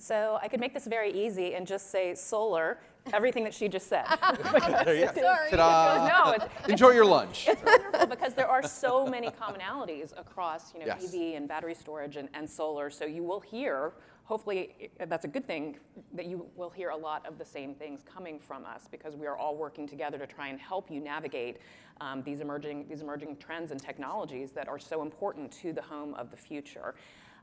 So I could make this very easy and just say solar, everything that she just said. There you go. Sorry. No, Enjoy your lunch. it's wonderful because there are so many commonalities across, Yes. EV and battery storage and solar. So you will hear, hopefully that's a good thing, that you will hear a lot of the same things coming from us because we are all working together to try and help you navigate these emerging trends and technologies that are so important to the home of the future.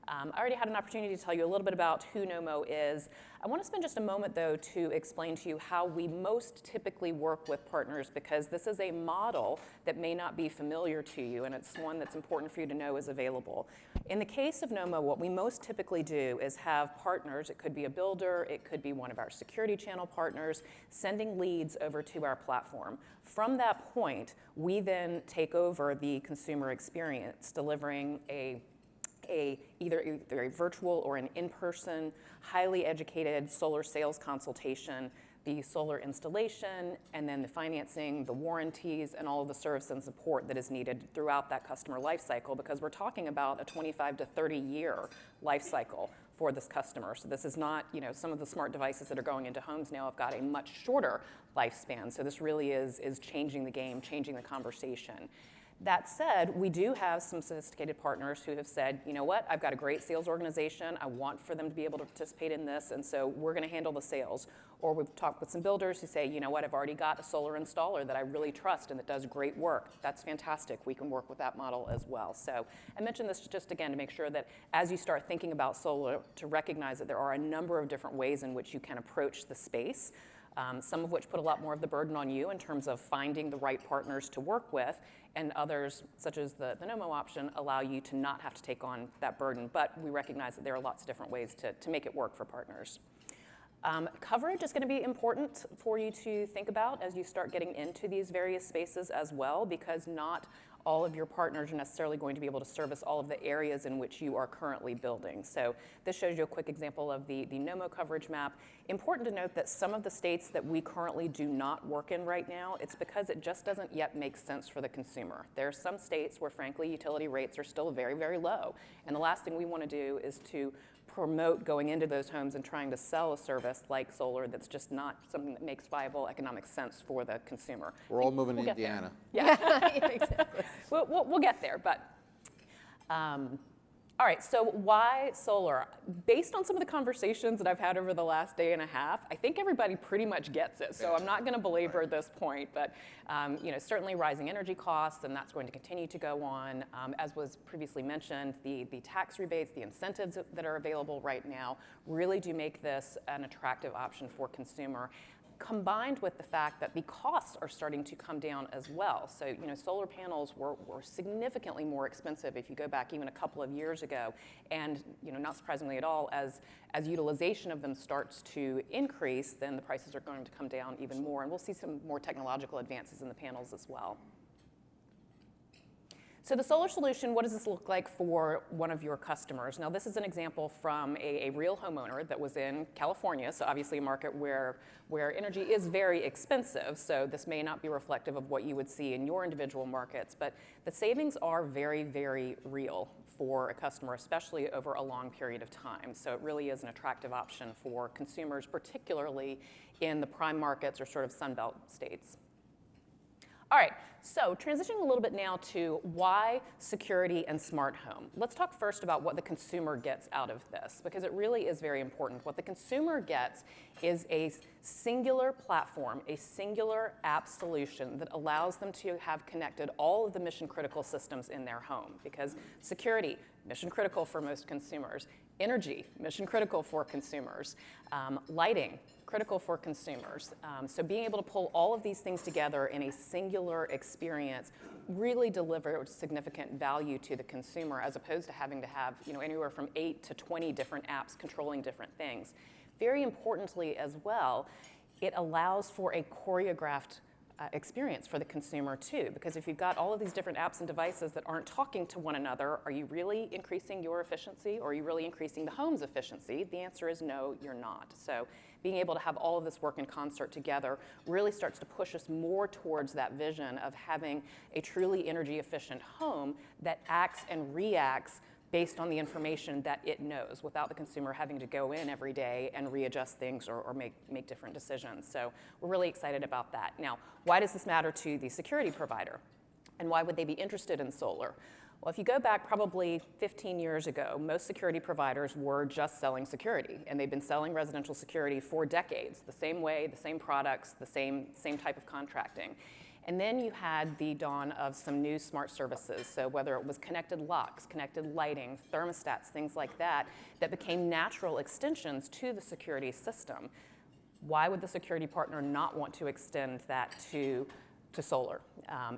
I already had an opportunity to tell you a little bit about who Nomo is. I want to spend just a moment, though, to explain to you how we most typically work with partners because this is a model that may not be familiar to you, and it's one that's important for you to know is available. In the case of Nomo, what we most typically do is have partners, it could be a builder, it could be one of our security channel partners, sending leads over to our platform. From that point, we then take over the consumer experience, delivering either a virtual or an in-person, highly educated solar sales consultation, the solar installation, and then the financing, the warranties, and all of the service and support that is needed throughout that customer life cycle because we're talking about a 25 to 30 year life cycle for this customer. So this is not, some of the smart devices that are going into homes now have got a much shorter lifespan. So this really is changing the game, changing the conversation. That said, we do have some sophisticated partners who have said, you know what, I've got a great sales organization. I want for them to be able to participate in this, and so we're going to handle the sales. Or we've talked with some builders who say, you know what, I've already got a solar installer that I really trust and that does great work. That's fantastic. We can work with that model as well. So I mentioned this just again to make sure that as you start thinking about solar, to recognize that there are a number of different ways in which you can approach the space. Some of which put a lot more of the burden on you in terms of finding the right partners to work with, and others, such as the Nomo option, allow you to not have to take on that burden. But we recognize that there are lots of different ways to make it work for partners. Coverage is going to be important for you to think about as you start getting into these various spaces as well, because not all of your partners are necessarily going to be able to service all of the areas in which you are currently building. So this shows you a quick example of the Nomo coverage map. Important to note that some of the states that we currently do not work in right now, it's because it just doesn't yet make sense for the consumer. There are some states where, frankly, utility rates are still very, very low. And the last thing we want to do is to promote going into those homes and trying to sell a service like solar that's just not something that makes viable economic sense for the consumer. We're all moving to Indiana. Yeah, Yeah, exactly. we'll get there, but all right, so why solar? Based on some of the conversations that I've had over the last day and a half, I think everybody pretty much gets it. So I'm not going to belabor this point, but certainly rising energy costs, and that's going to continue to go on. As was previously mentioned, the tax rebates, the incentives that are available right now really do make this an attractive option for consumer, combined with the fact that the costs are starting to come down as well. So, solar panels were significantly more expensive if you go back even a couple of years ago. And, not surprisingly at all, as utilization of them starts to increase, then the prices are going to come down even more. And we'll see some more technological advances in the panels as well. So the solar solution, what does this look like for one of your customers? Now, this is an example from a real homeowner that was in California, so obviously a market where energy is very expensive, so this may not be reflective of what you would see in your individual markets, but the savings are very, very real for a customer, especially over a long period of time. So it really is an attractive option for consumers, particularly in the prime markets or sort of Sunbelt states. All right, so transitioning a little bit now to why security and smart home. Let's talk first about what the consumer gets out of this, because it really is very important. What the consumer gets is a singular platform, a singular app solution that allows them to have connected all of the mission-critical systems in their home, because security, mission-critical for most consumers, energy, mission-critical for consumers, lighting, critical for consumers. So being able to pull all of these things together in a singular experience really delivers significant value to the consumer, as opposed to having to have anywhere from 8 to 20 different apps controlling different things. Very importantly as well, it allows for a choreographed experience for the consumer too, because if you've got all of these different apps and devices that aren't talking to one another, are you really increasing your efficiency, or are you really increasing the home's efficiency? The answer is no, you're not. So being able to have all of this work in concert together really starts to push us more towards that vision of having a truly energy efficient home that acts and reacts based on the information that it knows without the consumer having to go in every day and readjust things or make different decisions. So we're really excited about that. Now, why does this matter to the security provider? And why would they be interested in solar? Well, if you go back probably 15 years ago, most security providers were just selling security, and they've been selling residential security for decades, the same way, the same products, the same type of contracting. And then you had the dawn of some new smart services, so whether it was connected locks, connected lighting, thermostats, things like that, that became natural extensions to the security system. Why would the security partner not want to extend that to solar?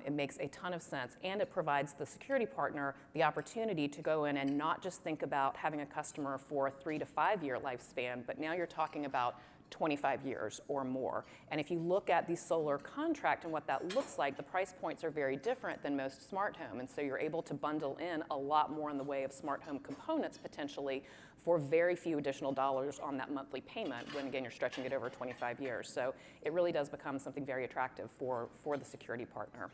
It makes a ton of sense, and it provides the security partner the opportunity to go in and not just think about having a customer for a 3 to 5 year lifespan, but now you're talking about 25 years or more. And if you look at the solar contract and what that looks like, the price points are very different than most smart home. And so you're able to bundle in a lot more in the way of smart home components potentially for very few additional dollars on that monthly payment when, again, you're stretching it over 25 years. So it really does become something very attractive for the security partner.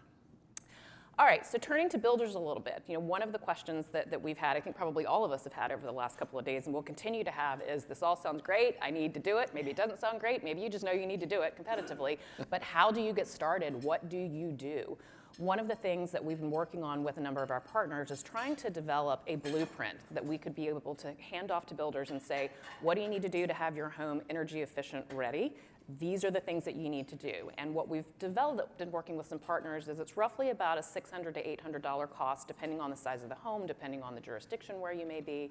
All right, so turning to builders a little bit, one of the questions that we've had, I think probably all of us have had over the last couple of days and will continue to have is, this all sounds great, I need to do it. Maybe it doesn't sound great, maybe you just know you need to do it competitively, but how do you get started? What do you do? One of the things that we've been working on with a number of our partners is trying to develop a blueprint that we could be able to hand off to builders and say, what do you need to do to have your home energy efficient ready? These are the things that you need to do. And what we've developed in working with some partners is it's roughly about a $600 to $800 cost, depending on the size of the home, depending on the jurisdiction where you may be.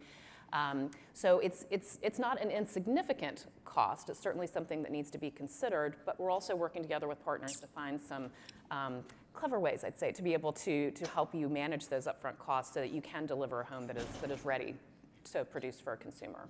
So it's not an insignificant cost. It's certainly something that needs to be considered, but we're also working together with partners to find some clever ways, I'd say, to be able to help you manage those upfront costs so that you can deliver a home that is ready to produce for a consumer.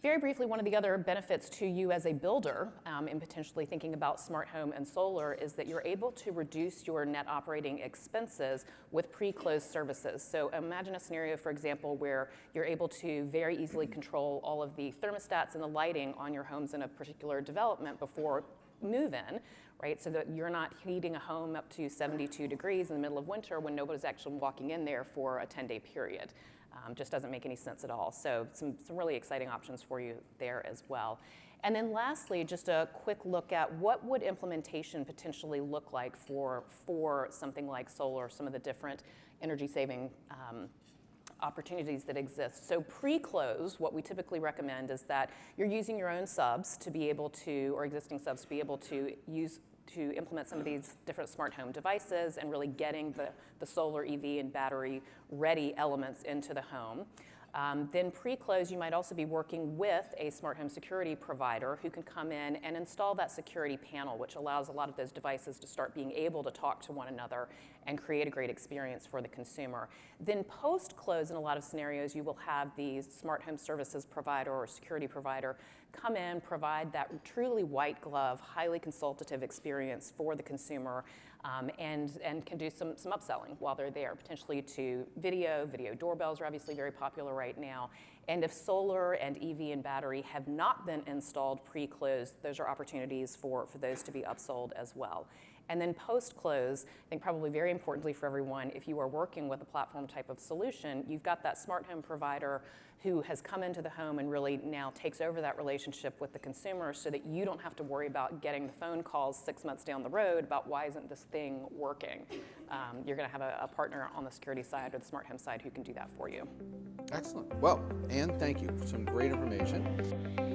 Very briefly, one of the other benefits to you as a builder in potentially thinking about smart home and solar is that you're able to reduce your net operating expenses with pre-closed services. So imagine a scenario, for example, where you're able to very easily control all of the thermostats and the lighting on your homes in a particular development before move-in, right? So that you're not heating a home up to 72 degrees in the middle of winter when nobody's actually walking in there for a 10-day period. Just doesn't make any sense at all. So some really exciting options for you there as well. And then lastly, just a quick look at what would implementation potentially look like for something like solar, some of the different energy saving opportunities that exist. So pre-close, what we typically recommend is that you're using your own subs to be able to, or existing subs to be able to implement some of these different smart home devices and really getting the solar, EV, and battery ready elements into the home. Then pre-close, you might also be working with a smart home security provider who can come in and install that security panel, which allows a lot of those devices to start being able to talk to one another and create a great experience for the consumer. Then post-close, in a lot of scenarios, you will have the smart home services provider or security provider come in, provide that truly white glove, highly consultative experience for the consumer, and can do some upselling while they're there, potentially to video doorbells are obviously very popular right now. And if solar and EV and battery have not been installed pre-closed, those are opportunities for those to be upsold as well. And then post-close, I think probably very importantly for everyone, if you are working with a platform type of solution, you've got that smart home provider who has come into the home and really now takes over that relationship with the consumer so that you don't have to worry about getting the phone calls 6 months down the road about why isn't this thing working. You're going to have a partner on the security side or the smart home side who can do that for you. Excellent. Well, Ann, thank you for some great information.